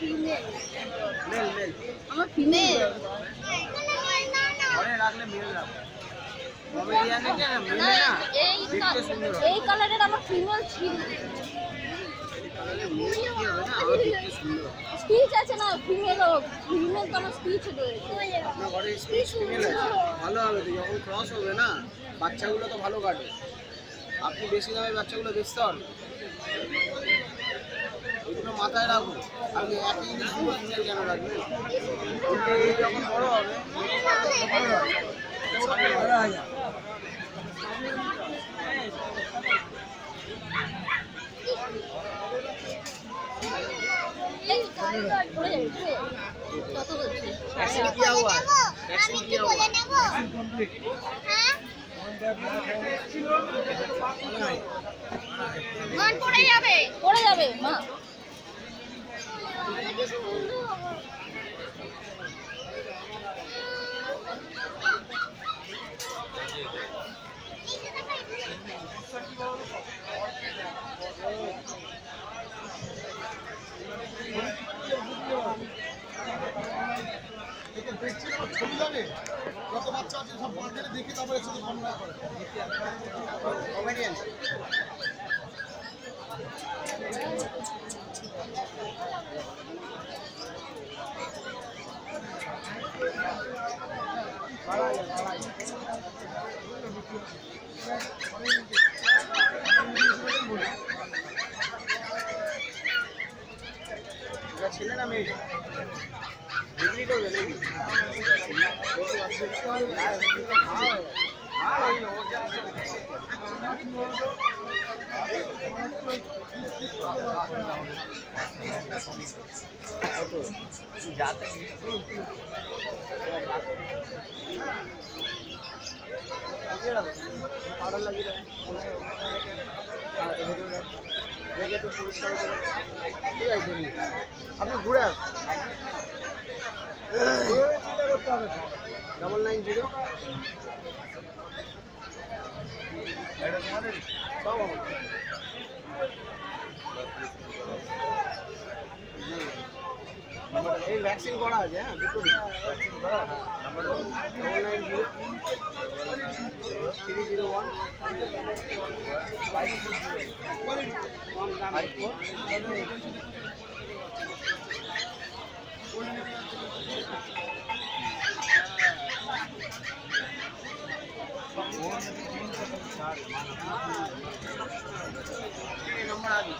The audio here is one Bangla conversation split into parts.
ফিমেল মেল মেল আমার ফিমেল ঘরে রাখলে মেল রাখো কমেডিয়ানে কেন মেল না দেখতে সুন্দর এই কালারের আমার ফিমেল ছিল কালারে মেল কি হবে না আর দেখতে সুন্দর স্পিচ আছে না ফিমেল ফিমেল তো আমার স্পিচ রয়েছে আপনার ঘরে স্পিচ ফিমেল আছে ভালো হবে তো যখন ক্রস হবে না বাচ্চাগুলো তো ভালো কাটে আপনি বেশি দামে বাচ্চাগুলো বেচতে পারবেন এগুলো মাথায় রাখুন আপনি একই জিনিস দুটো ফিমেল কেন রাখবেন এই যখন বড় হবে কত বলছি वैक्सीन किया हुआ है वैक्सीन किया हुआ है कंप्लीट মান পড়ে যাবে মা কত বাচ্চা আছে সব মার্কেটে দেখি তারপরে শুধু ঠান্ডা করে कॉमेडियन ছেলে না মেয়ে ডিগ্রি করবে নাকি जाते पाउडर लगी रहे দেখে তো পরিষ্কার করে ঠিক আছে আপনি ঘুরে আসুন চিন্তা করতে হবে 990 সব এই ভ্যাকসিন করা আছে হ্যাঁ দুটো ভ্যাকসিন করা নাম্বার 990 301 नंबर आ गई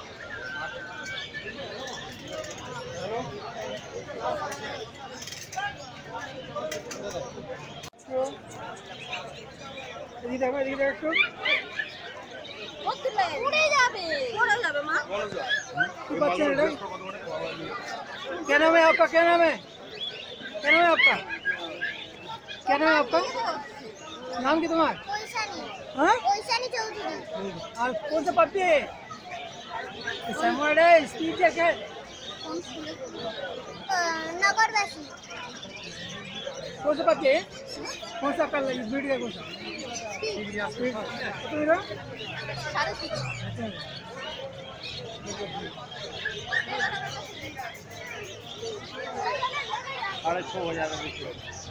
মা क्या नाम है आपका? क्या नाम है? क्या नाम है आपका? क्या नाम है आपका? नाम की तुम्हारा? हाँ? और कौन सा पप्पी है? समोड़ा स्पीच है क्या? नगरवासी कौन सा पप्पी है? कौन सा कलर ब्रीड का कौन सा? तो इधर? 6,500 रुपये